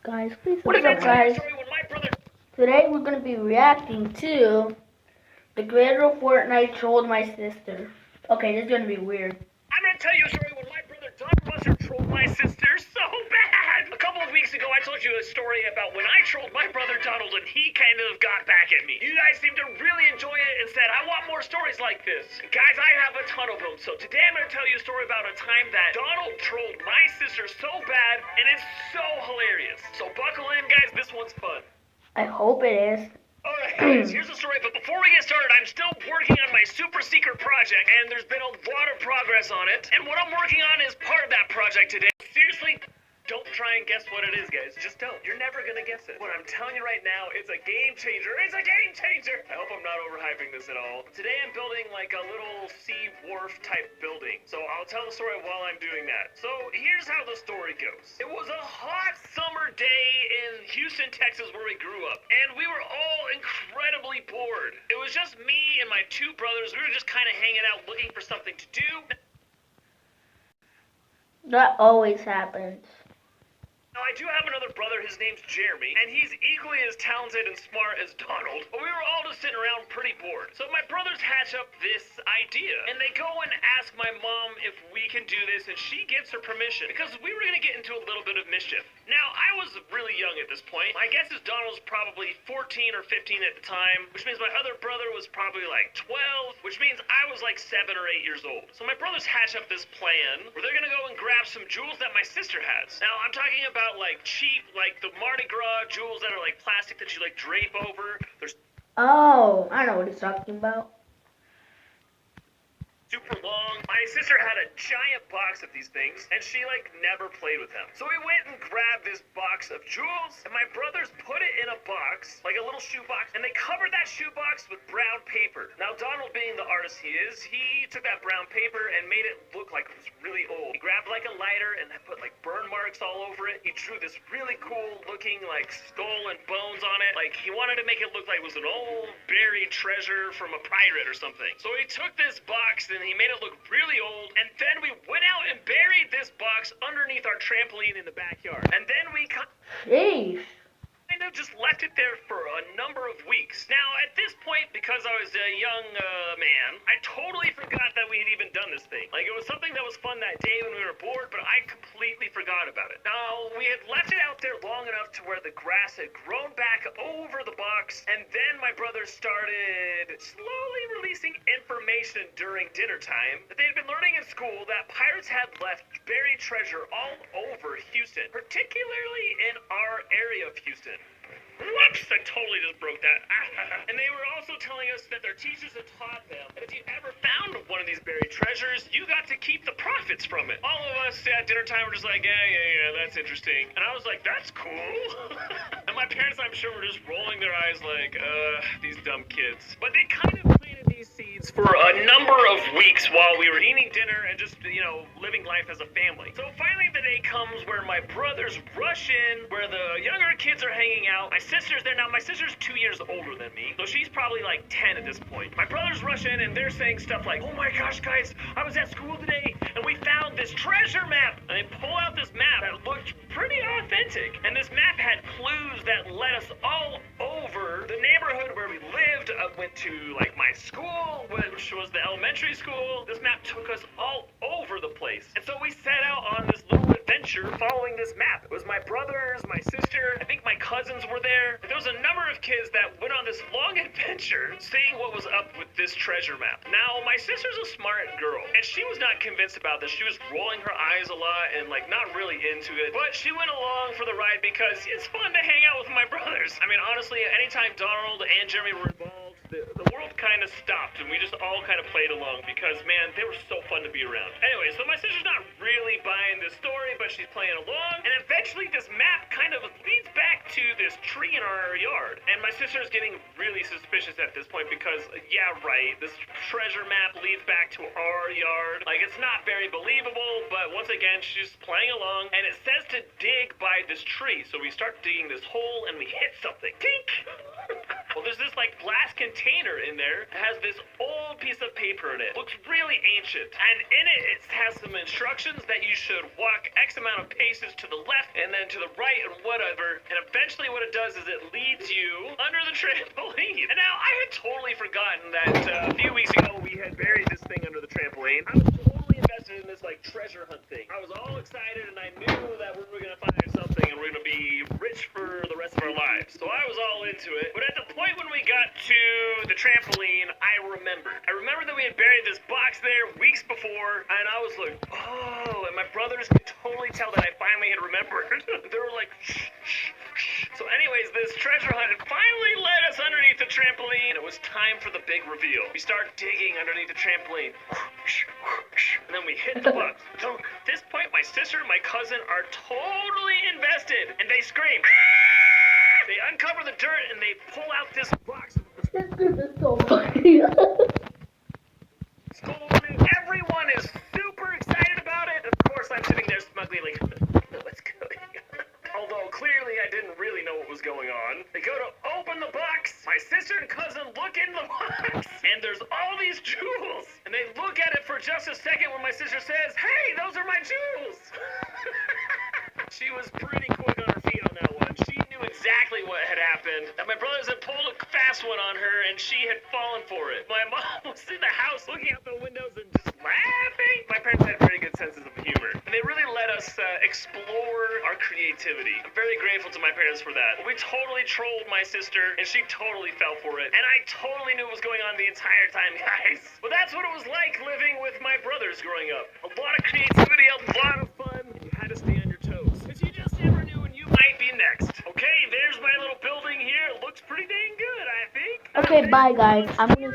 Guys, please What subscribe, guys. Today we're going to be reacting to the creator of Fortnite trolled my sister. Okay, this is going to be weird. I'm going to tell you a story when my brother Don trolled my sister so bad. A couple of weeks ago, I told you a story about when I trolled my brother Donald and he kind of got back at me. You guys seemed to really enjoy it and said, I want more stories like this. Guys, I have a ton of them. So today I'm going to tell you a story about a time that Donald trolled my sister so bad and it's so hilarious. So buckle in, guys. This one's fun. I hope it is. Alright guys, here's the story, but before we get started, I'm still working on my super secret project, and there's been a lot of progress on it, and what I'm working on is part of that project today. Seriously, don't try and guess what it is, guys. Just don't. You're never gonna guess it. What I'm telling you right now, it's a game changer. It's a game changer! I hope I'm not overhyping this at all. Today I'm building like a little sea wharf type building, so I'll tell the story while I'm doing that. So here's how the story goes. It was a hot summer day in Houston, Texas, where we grew up, and we were all incredibly bored. It was just me and my two brothers. We were just kind of hanging out looking for something to do. That always happens. Now, I do have another brother, his name's Jeremy, and he's equally as talented and smart as Donald, but we were all just sitting around pretty bored. So my brothers hatch up this idea, and they go and ask my mom if we can do this, and she gives her permission, because we were going to get into a little bit of mischief. Now, I was really young at this point. My guess is Donald was probably 14 or 15 at the time, which means my other brother was probably like 12, which means I was like 7 or 8 years old. So my brothers hatch up this plan where they're going to go and grab some jewels that my sister has. Now, I'm talking about like cheap, like the Mardi Gras jewels that are like plastic that you like drape over. There's I know what he's talking about. super long. My sister had a giant box of these things, and she like never played with them. So we went and grabbed this box of jewels, and my brothers put it in a box, like a little shoe box, and they covered that shoe box with brown paper. Now Donald, being the artist he is, he took that brown paper and made it look like it was really old. He grabbed like a lighter and put like burn marks all over it. He drew this really cool looking like skull and bones on it. Like he wanted to make it look like it was an old buried treasure from a pirate or something. So he took this box and he made it look really old, and then we went out and buried this box underneath our trampoline in the backyard. And then we Jeez. kind of just left it there for a number of weeks. Now, at this point, because I was a young man, I totally forgot that we had even done this thing. Like, it was something that was fun that day when we were bored, but I completely forgot about it. Now, we had left it out there long enough to where the grass had grown back over the box, and then my brother started slowly releasing information during dinner time that they had been learning in school that pirates had left buried treasure all over Houston, particularly in our area of Houston. Whoops, I totally just broke that. And they were also telling us that their teachers had taught them that if you ever found one of these buried treasures, you got to keep the profits from it. All of us at dinner time were just like, yeah, that's interesting. And I was like, that's cool. And my parents, I'm sure, were just rolling their eyes like, these dumb kids. But they kind of planted these seeds for a number of weeks while we were eating dinner and just, living life as a family. So finally the day comes where my brothers rush in, where the younger kids are hanging out. My sister's there. Now, my sister's 2 years older than me, so she's probably like 10 at this point. My brothers rush in, and they're saying stuff like, oh my gosh, guys, I was at school today, and we found this treasure map. And they pull out this map that looked pretty authentic. And this map had clues that led us all over the neighborhood where we lived. Went to, like, my school, which was the elementary school. This map took us all over the place. And so we set out on this little adventure following this map. It was my brothers, my sister, I think my cousins were there. There was a number of kids that went on this long adventure seeing what was up with this treasure map. Now, my sister's a smart girl, and she was not convinced about this. She was rolling her eyes a lot and like not really into it, but she went along for the ride because it's fun to hang out with my brothers. I mean, honestly, anytime Donald and Jeremy were involved, the world kind of stopped, and we just all kind of played along because, man, they were so fun to be around. Anyway, so my sister's not really buying this story, but she's playing along, and eventually this map kind of leads back to this tree in our yard. And my sister's getting really suspicious at this point because, yeah, right, this treasure map leads back to our yard. Like, it's not very believable, but once again, she's playing along, and it says to dig by this tree. So we start digging this hole, and we hit something. Tink! Well, there's this like glass container in there. It has this old piece of paper in it. Looks really ancient. And in it, it has some instructions that you should walk X amount of paces to the left and then to the right and whatever. And eventually what it does is it leads you under the trampoline. And now I had totally forgotten that a few weeks ago we had buried this thing under the trampoline. I was totally invested in this like treasure hunt thing. I was all excited and I knew that we were going to find something and we're going to be rich for the rest of our lives. So I was all into it. But at the point when we got to the trampoline, I remember that we had buried this box there weeks before, and I was like, oh, and my brothers could totally tell that I finally had remembered. They were like, shh, shh, shh. So anyways, this treasure hunt finally led us underneath the trampoline. It was time for the big reveal. We start digging underneath the trampoline, and then we hit the box. Dunk. At this point, my sister and my cousin are totally invested, and they scream. They uncover the dirt and they pull out this box. This is so funny. Everyone is super excited about it. Of course, I'm sitting there smugly like, what's going on? Although clearly I didn't really know what was going on. They go to open the box. My sister and cousin look in the box, and there's all these jewels. And they look at it for just a second when my sister says, hey, those are my jewels. She was pretty quick on her feet on that one. She knew exactly what had happened. And my brothers had pulled a fast one on her, and she had fallen for it. My mom was in the house looking out the windows and just laughing. My parents had very good senses of humor. And they really let us explore our creativity. I'm very grateful to my parents for that. We totally trolled my sister, and she totally fell for it. And I totally knew what was going on the entire time, guys. Well, that's what it was like living with my brothers growing up. A lot of creativity, a lot of fun. You had to stay on your toes. Because you just never knew when you might be next. Okay, there's my little building here. It looks pretty dang good, I think. Okay, bye guys. I'm gonna